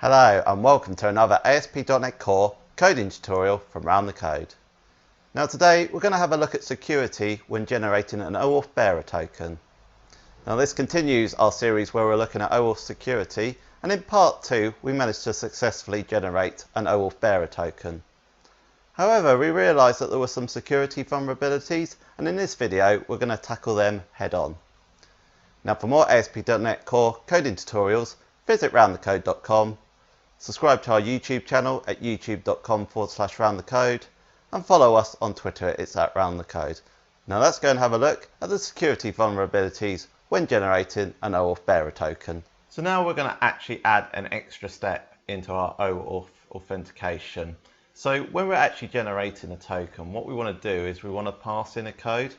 Hello and welcome to another ASP.NET Core coding tutorial from Round the Code. Now today we're going to have a look at security when generating an OAuth bearer token. Now this continues our series where we're looking at OAuth security, and in part 2 we managed to successfully generate an OAuth bearer token. However, we realised that there were some security vulnerabilities, and in this video we're going to tackle them head on. Now for more ASP.NET Core coding tutorials, visit roundthecode.com. Subscribe to our YouTube channel at youtube.com/roundthecode and follow us on Twitter, it's at roundthecode. Now let's go and have a look at the security vulnerabilities when generating an OAuth bearer token. So now we're going to actually add an extra step into our OAuth authentication. So when we're actually generating a token, what we want to do is we want to pass in a code.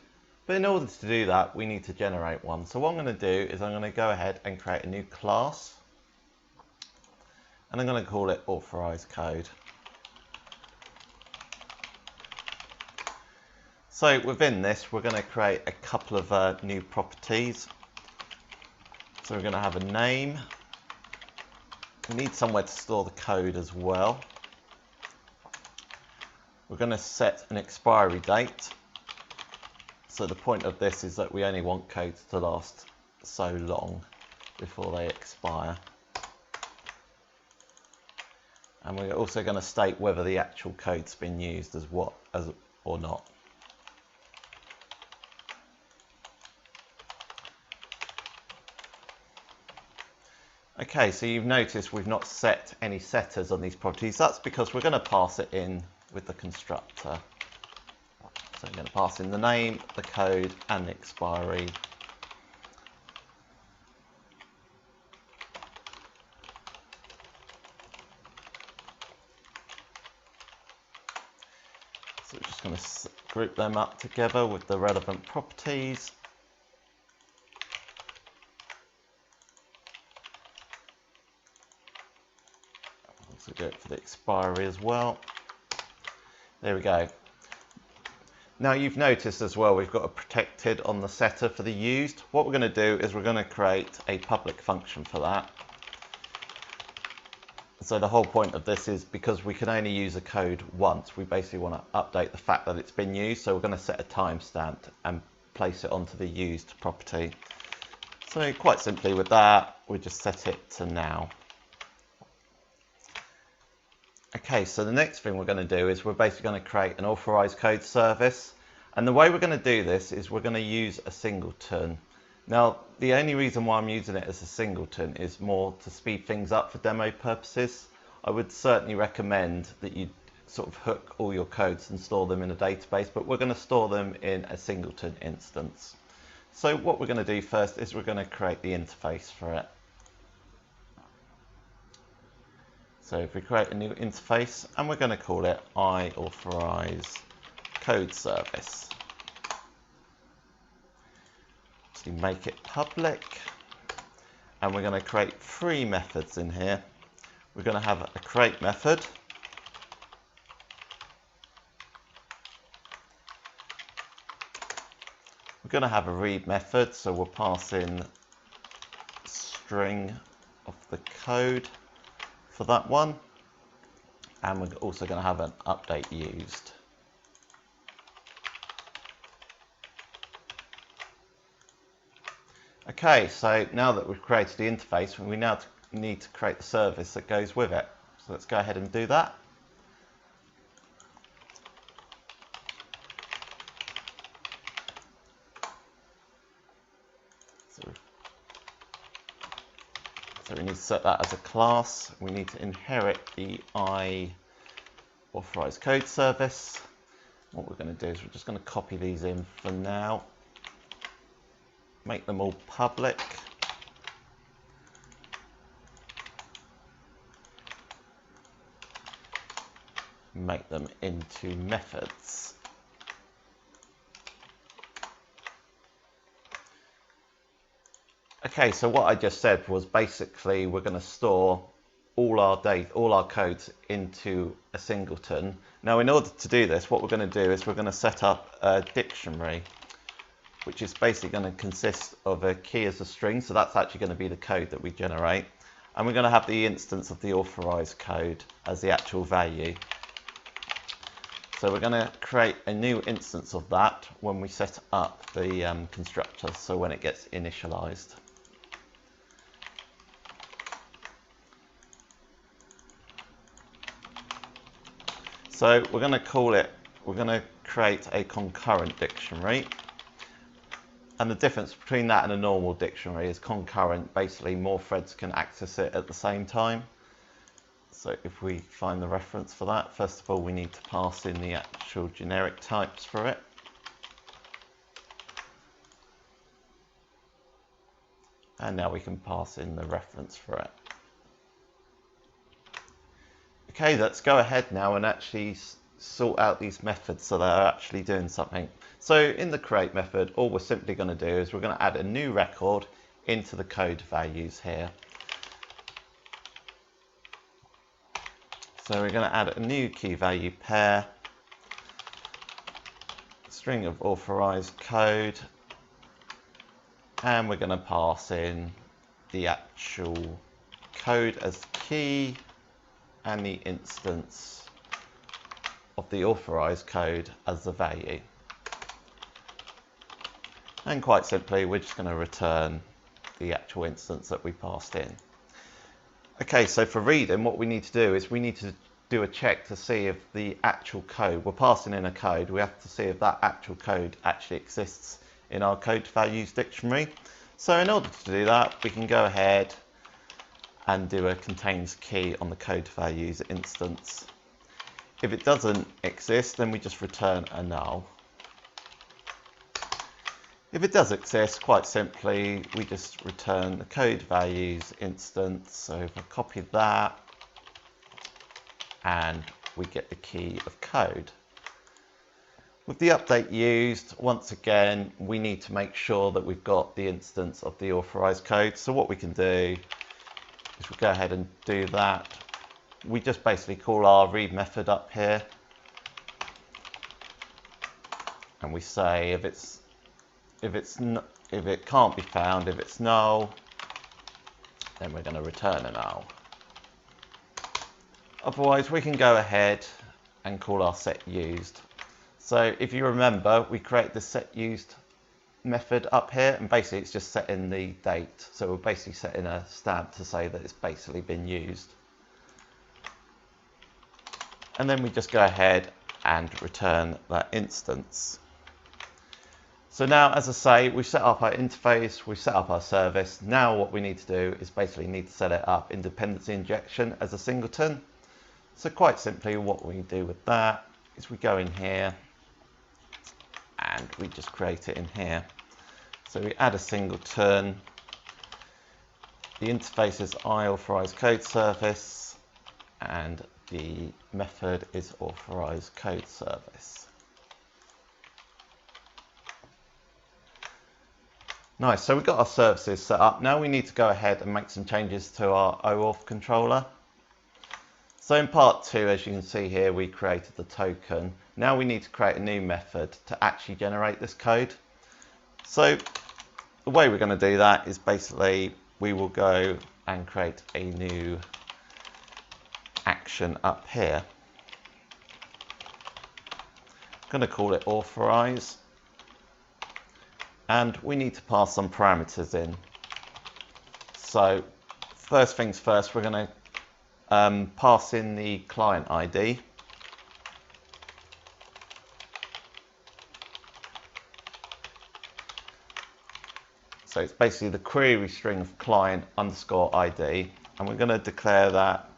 But in order to do that, we need to generate one. So what I'm going to do is I'm going to go ahead and create a new class. And I'm going to call it Authorized Code. So within this, we're going to create a couple of new properties. So we're going to have a name. We need somewhere to store the code as well. We're going to set an expiry date. So the point of this is that we only want codes to last so long before they expire. And we're also going to state whether the actual code's been used or not. Okay, so you've noticed we've not set any setters on these properties. That's because we're going to pass it in with the constructor. So I'm going to pass in the name, the code, and the expiry. So we're just going to group them up together with the relevant properties. Also do it for the expiry as well. There we go. Now you've noticed as well we've got a protected on the setter for the used. What we're going to do is we're going to create a public function for that. So the whole point of this is because we can only use a code once, we basically want to update the fact that it's been used. So we're going to set a timestamp and place it onto the used property. So quite simply with that, we just set it to now. Okay, so the next thing we're going to do is we're basically going to create an authorized code service. And the way we're going to do this is we're going to use a singleton. Now, the only reason why I'm using it as a singleton is more to speed things up for demo purposes. I would certainly recommend that you sort of hook all your codes and store them in a database, but we're going to store them in a singleton instance. So what we're going to do first is we're going to create the interface for it. So if we create a new interface, and we're going to call it authorize code service. So make it public, and we're going to create 3 methods in here. We're going to have a create method. We're going to have a read method, so we'll pass in string of the code for that one, and we're also going to have an update used. Okay, so now that we've created the interface, we now need to create the service that goes with it. So let's go ahead and do that. So we need to set that as a class. We need to inherit the authorized code service. What we're going to do is we're just going to copy these in for now. Make them all public. Make them into methods. Okay, so what I just said was basically we're going to store all our codes into a singleton. Now in order to do this, what we're going to do is we're going to set up a dictionary. which is basically going to consist of a key as a string. So that's actually going to be the code that we generate. and we're going to have the instance of the authorized code as the actual value. So we're going to create a new instance of that when we set up the constructor, so when it gets initialized. So we're going to create a concurrent dictionary. And the difference between that and a normal dictionary is concurrent. Basically, more threads can access it at the same time. So if we find the reference for that, first of all, we need to pass in the actual generic types for it. And now we can pass in the reference for it. Okay, let's go ahead now and actually sort out these methods so they're actually doing something. So in the create method, all we're simply going to do is we're going to add a new record into the code values here. So we're going to add a new key value pair, string of authorized code, and we're going to pass in the actual code as key and the instance of the authorized code as the value. And quite simply, we're just going to return the actual instance that we passed in. Okay, so for reading, what we need to do is we need to do a check to see if the actual code, we're passing in a code, we have to see if that actual code actually exists in our code values dictionary. So in order to do that, we can go ahead and do a contains key on the code values instance. If it doesn't exist, then we just return a null. If it does exist, quite simply, we just return the code values instance. So if I copy that, and we get the key of code. With the update used, once again, we need to make sure that we've got the instance of the authorized code. So what we can do is we go ahead and do that. We just basically call our read method up here, and we say if it can't be found, if it's null, then we're going to return a null. Otherwise, we can go ahead and call our set used. So if you remember, we create the set used method up here, and basically it's just setting the date. So we're basically setting a stamp to say that it's basically been used. And then we just go ahead and return that instance. So now, as I say, we've set up our interface, we've set up our service. Now what we need to do is basically need to set it up in dependency injection as a singleton. So quite simply, what we do with that is we go in here and we just create it in here. So we add a singleton. The interface is authorize code service, and the method is authorize code service. Nice, so we've got our services set up. Now we need to go ahead and make some changes to our OAuth controller. So in part 2, as you can see here, we created the token. Now we need to create a new method to actually generate this code. So the way we're going to do that is basically we will go and create a new action up here. I'm going to call it authorize. And we need to pass some parameters in. So first things first, we're going to pass in the client ID. So it's basically the query string of client underscore ID, and we're going to declare that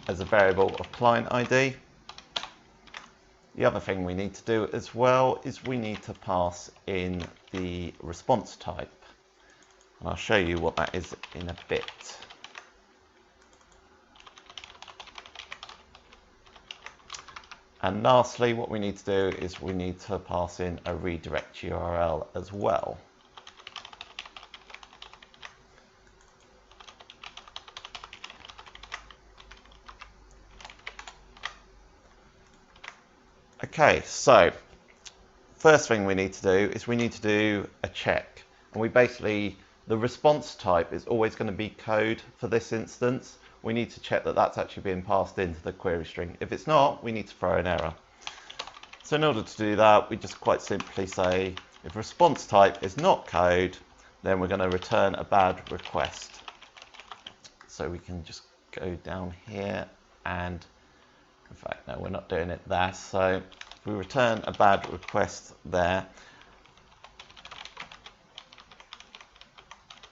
as a variable of client ID. The other thing we need to do as well is we need to pass in the response type, and I'll show you what that is in a bit. And lastly, what we need to do is we need to pass in a redirect URL as well. Okay, so first thing we need to do is we need to do a check, and we basically, The response type is always going to be code for this instance. We need to check that that's actually being passed into the query string. If it's not, we need to throw an error. So in order to do that, we just quite simply say, if response type is not code, then we're going to return a bad request. So we can just go down here and, in fact, no, we're not doing it there. So if we return a bad request there,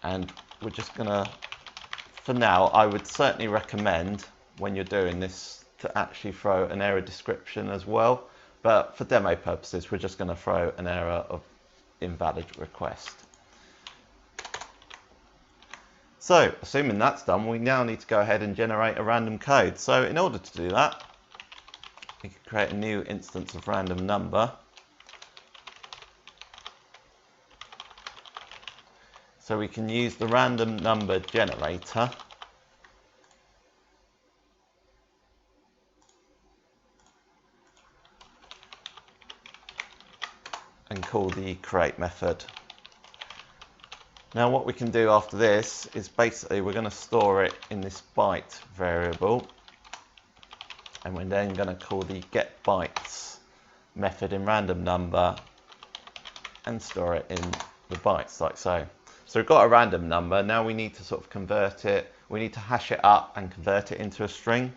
and we're just going to, for now, I would certainly recommend when you're doing this to actually throw an error description as well. But for demo purposes, we're just going to throw an error of invalid request. So, assuming that's done, we now need to go ahead and generate a random code. So in order to do that, we can create a new instance of random number. So we can use the random number generator and call the create method. Now what we can do after this is basically we're going to store it in this byte variable, and we're then going to call the get bytes method in random number and store it in the bytes like so. So we've got a random number, now we need to sort of convert it, we need to hash it up and convert it into a string.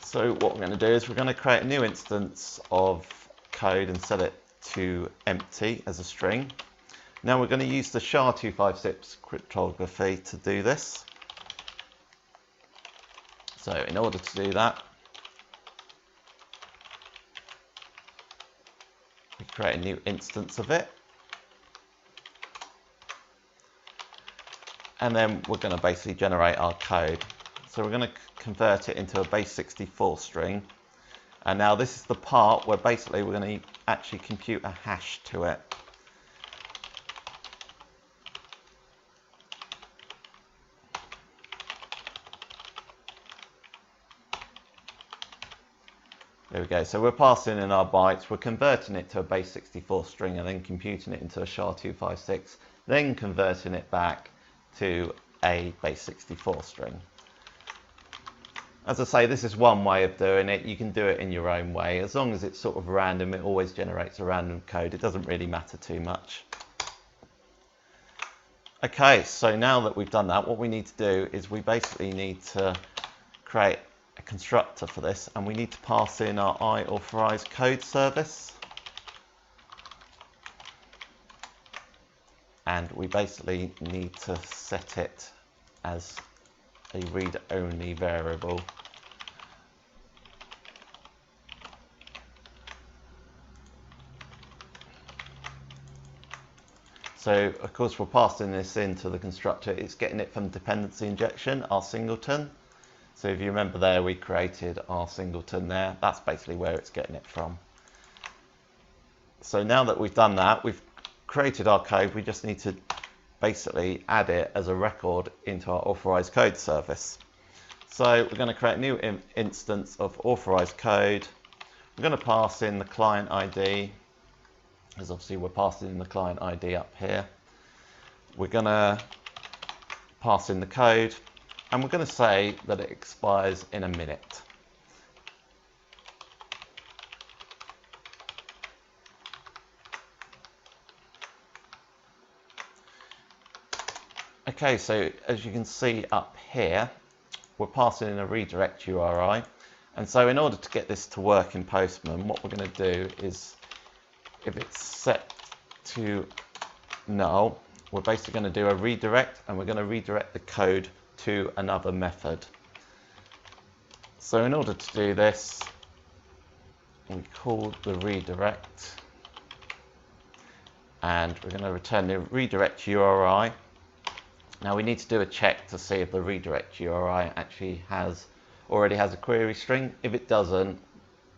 So what we're going to do is we're going to create a new instance of code and set it to empty as a string. Now we're going to use the SHA-256 cryptography to do this. So in order to do that, we create a new instance of it. And then we're going to basically generate our code. So we're going to convert it into a base 64 string. And now this is the part where basically we're going to actually compute a hash to it. There we go. So we're passing in our bytes, we're converting it to a base 64 string and then computing it into a SHA-256, then converting it back to a base 64 string. As I say, this is one way of doing it. You can do it in your own way. As long as it's sort of random, it always generates a random code. It doesn't really matter too much. Okay, so now that we've done that, what we need to do is we basically need to create a constructor for this, and we need to pass in our Authorization Code service. And we basically need to set it as a read-only variable. So of course we're passing this into the constructor. It's getting it from dependency injection, our singleton. So if you remember there, we created our singleton there. That's basically where it's getting it from. So now that we've done that, we've created our code, we just need to basically add it as a record into our authorized code service. So we're going to create a new instance of authorized code. We're going to pass in the client ID, as obviously we're passing in the client ID up here. We're going to pass in the code, and we're going to say that it expires in a minute. Okay, so as you can see up here, we're passing in a redirect URI. And so in order to get this to work in Postman, what we're going to do is, if it's set to null, we're basically going to do a redirect, and we're going to redirect the code to another method. So in order to do this, we call the redirect, and we're going to return the redirect URI. Now we need to do a check to see if the redirect URI actually already has a query string. If it doesn't,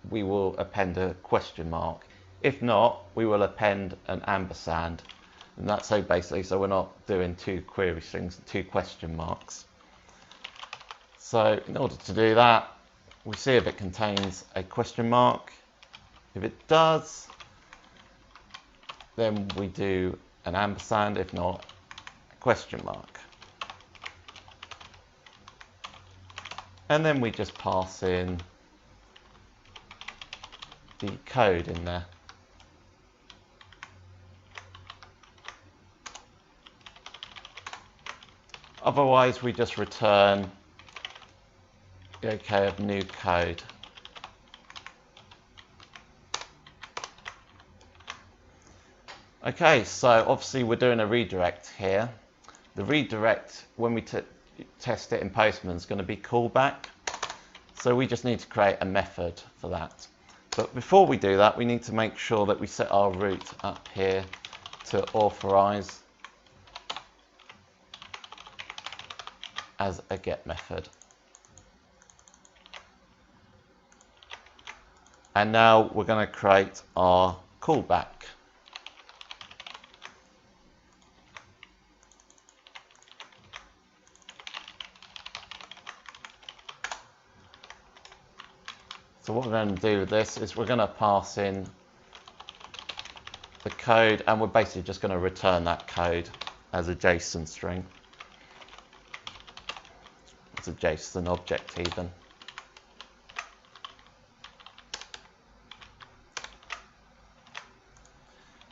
we will append a question mark. If not, we will append an ampersand. And that's so basically, so we're not doing two query strings and two question marks. So in order to do that, we see if it contains a question mark. If it does, then we do an ampersand. If not, a question mark. And then we just pass in the code in there. Otherwise, we just return the OK of new code. Okay, so obviously we're doing a redirect here. The redirect, when we test it in Postman, is going to be callback. So we just need to create a method for that. But before we do that, we need to make sure that we set our root up here to authorize as a get method. And now we're going to create our callback. So what we're going to do with this is we're going to pass in the code, and we're basically just going to return that code as a JSON string. It's a JSON object even.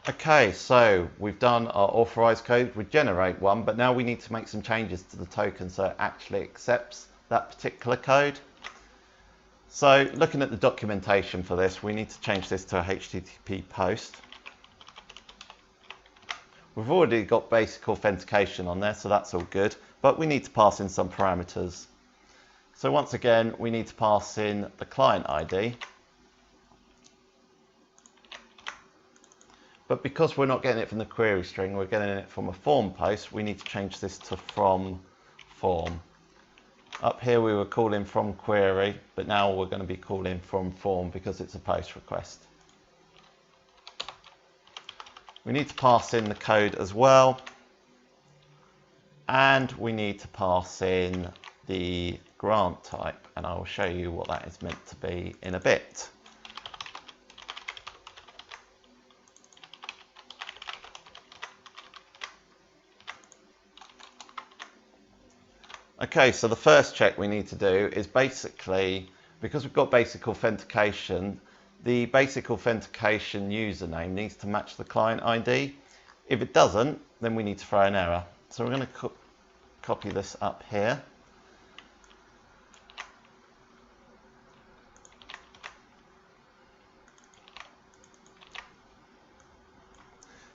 Okay, so we've done our authorized code. We generate one, but now we need to make some changes to the token so it actually accepts that particular code. So looking at the documentation for this, we need to change this to a HTTP post. We've already got basic authentication on there, so that's all good, but we need to pass in some parameters. So once again, we need to pass in the client ID. But because we're not getting it from the query string, we're getting it from a form post, we need to change this to from form. Up here we were calling from query, but now we're going to be calling from form because it's a post request. We need to pass in the code as well, and we need to pass in the grant type, and I will show you what that is meant to be in a bit. Okay, so the first check we need to do is basically, because we've got basic authentication, the basic authentication username needs to match the client ID. If it doesn't, then we need to throw an error. So we're going to copy this up here.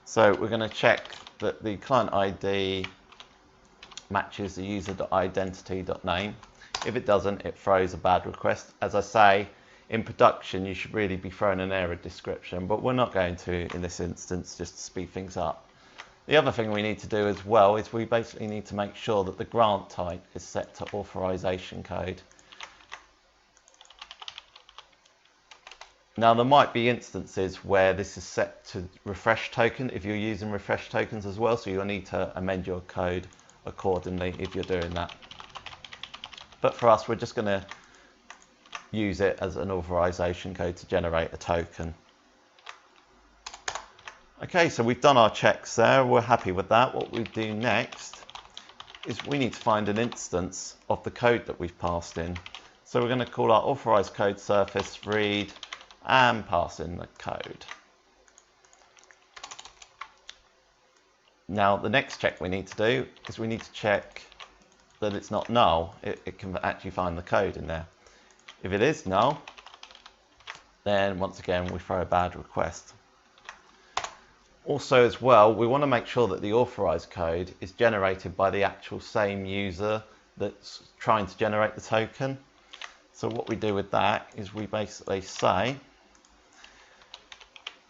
So we're going to check that the client ID matches the user.identity.name. If it doesn't, it throws a bad request. As I say, in production you should really be throwing an error description, but we're not going to in this instance, just to speed things up. The other thing we need to do as well is we basically need to make sure that the grant type is set to authorization code. Now there might be instances where this is set to refresh token if you're using refresh tokens as well, so you'll need to amend your code accordingly if you're doing that. But for us, we're just going to use it as an authorization code to generate a token. Okay, so we've done our checks there. We're happy with that. What we do next is we need to find an instance of the code that we've passed in. So we're going to call our authorized code surface read and pass in the code. Now the next check we need to do is we need to check that it's not null. It can actually find the code in there. If it is null, then once again we throw a bad request. Also as well, we want to make sure that the authorized code is generated by the actual same user that's trying to generate the token. So what we do with that is we basically say,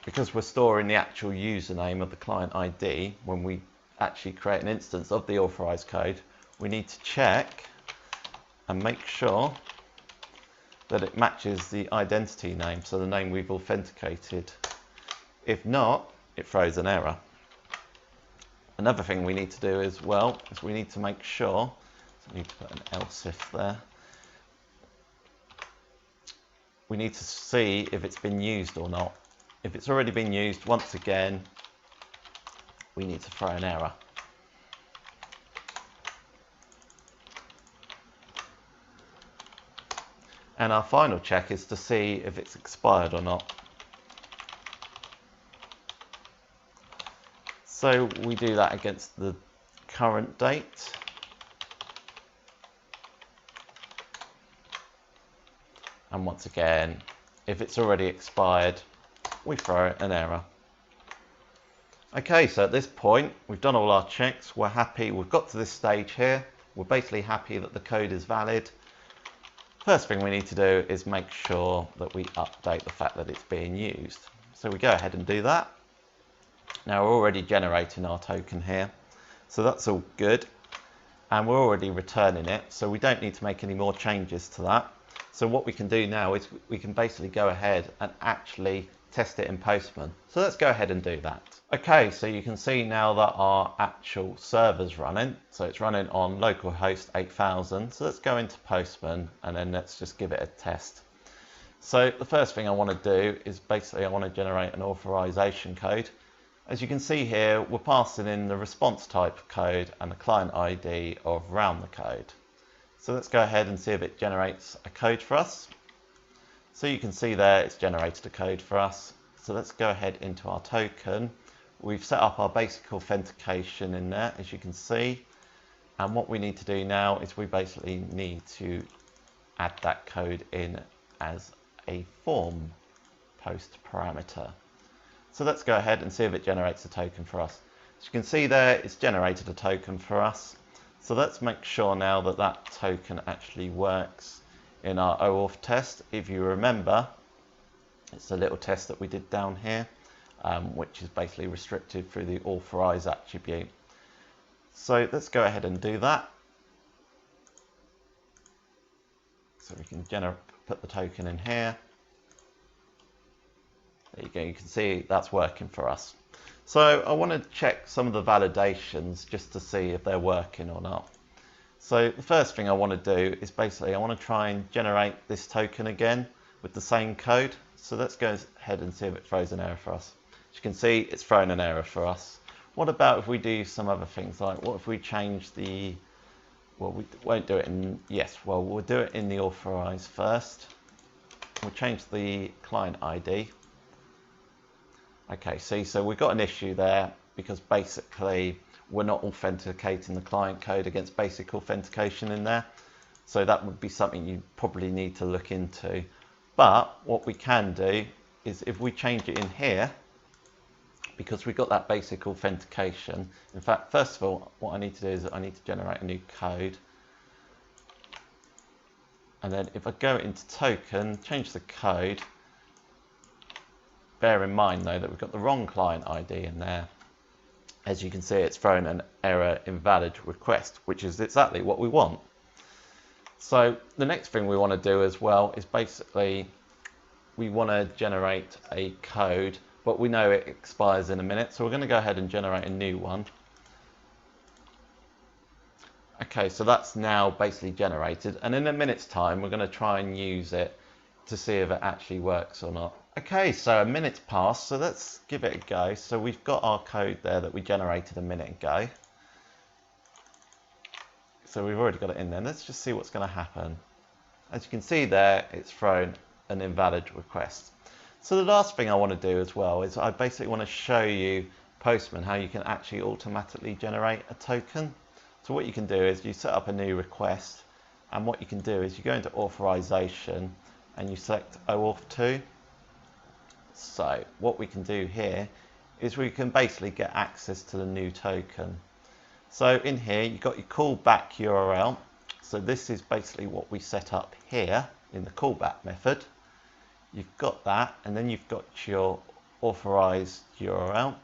because we're storing the actual username of the client ID, when we actually create an instance of the authorized code, we need to check and make sure that it matches the identity name, so the name we've authenticated. If not, it throws an error. Another thing we need to do as well is we need to make sure, so we need to put an else if there, we need to see if it's been used or not. If it's already been used, once again, we need to throw an error. And our final check is to see if it's expired or not. So we do that against the current date. And once again, if it's already expired, we throw an error. Okay, so at this point, we've done all our checks. We're happy. We've got to this stage here. We're basically happy that the code is valid. First thing we need to do is make sure that we update the fact that it's being used. So we go ahead and do that. Now we're already generating our token here. So that's all good. And we're already returning it. So we don't need to make any more changes to that. So what we can do now is we can basically go ahead and actually test it in Postman. So let's go ahead and do that. Okay, so you can see now that our actual server's running. So it's running on localhost 8000. So let's go into Postman and then let's just give it a test. So the first thing I want to do is basically I want to generate an authorization code. As you can see here, we're passing in the response type code and the client ID of round the code. So let's go ahead and see if it generates a code for us. So you can see there it's generated a code for us. So let's go ahead into our token. We've set up our basic authentication in there, as you can see. And what we need to do now is we basically need to add that code in as a form post parameter. So let's go ahead and see if it generates a token for us. As you can see there, it's generated a token for us. So let's make sure now that that token actually works in our OAuth test. If you remember, it's a little test that we did down here, which is basically restricted through the authorize attribute. So let's go ahead and do that. So we can put the token in here. There you go, you can see that's working for us. So I want to check some of the validations just to see if they're working or not. So the first thing I want to do is basically I want to try and generate this token again with the same code. So let's go ahead and see if it throws an error for us. As you can see, it's thrown an error for us. What about if we do some other things, like what if we change the, well, we won't do it in, yes, well, we'll do it in the authorize first. We'll change the client ID. Okay, see, so we've got an issue there because basically we're not authenticating the client code against basic authentication in there. So that would be something you probably need to look into. But what we can do is if we change it in here, because we've got that basic authentication. In fact, first of all, what I need to do is I need to generate a new code. And then if I go into token, change the code, bear in mind though that we've got the wrong client ID in there. As you can see, it's thrown an error invalid request, which is exactly what we want. So the next thing we want to do as well is basically we want to generate a code, but we know it expires in a minute. So we're going to go ahead and generate a new one. Okay, so that's now basically generated. And in a minute's time, we're going to try and use it to see if it actually works or not. Okay, so a minute's passed, so let's give it a go. So we've got our code there that we generated a minute ago. So we've already got it in there. Let's just see what's going to happen. As you can see there, it's thrown an invalid request. So the last thing I want to do as well is I basically want to show you Postman how you can actually automatically generate a token. So what you can do is you set up a new request, and what you can do is you go into authorization and you select OAuth 2. So what we can do here is we can basically get access to the new token. So in here you've got your callback URL. So this is basically what we set up here in the callback method. You've got that, and then you've got your authorized URL,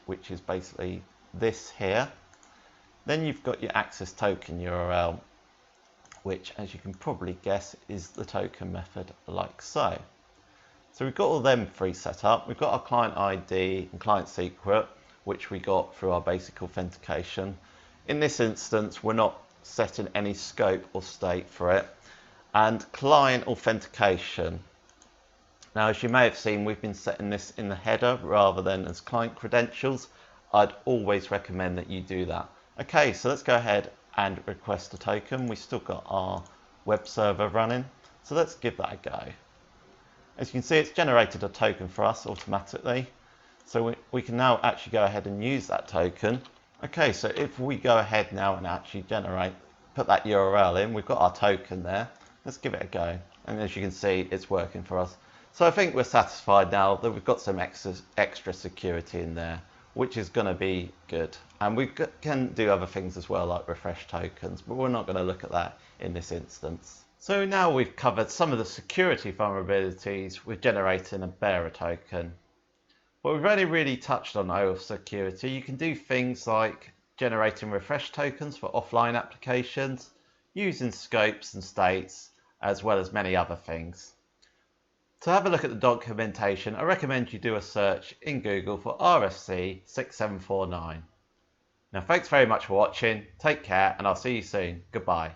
which is basically this here. Then you've got your access token URL, which, as you can probably guess, is the token method like so. So we've got all them three set up. We've got our client ID and client secret, which we got through our basic authentication. In this instance, we're not setting any scope or state for it. And client authentication. Now, as you may have seen, we've been setting this in the header rather than as client credentials. I'd always recommend that you do that. Okay, so let's go ahead and request a token. We've still got our web server running. So let's give that a go. As you can see, it's generated a token for us automatically. So we can now actually go ahead and use that token. Okay, so if we go ahead now and actually put that URL in, we've got our token there. Let's give it a go. And as you can see, it's working for us. So I think we're satisfied now that we've got some extra security in there, which is going to be good. And we can do other things as well, like refresh tokens, but we're not going to look at that in this instance. So now we've covered some of the security vulnerabilities with generating a bearer token. But we've only really touched on OAuth security. You can do things like generating refresh tokens for offline applications, using scopes and states, as well as many other things. To have a look at the documentation, I recommend you do a search in Google for RFC 6749. Now, thanks very much for watching. Take care, and I'll see you soon. Goodbye.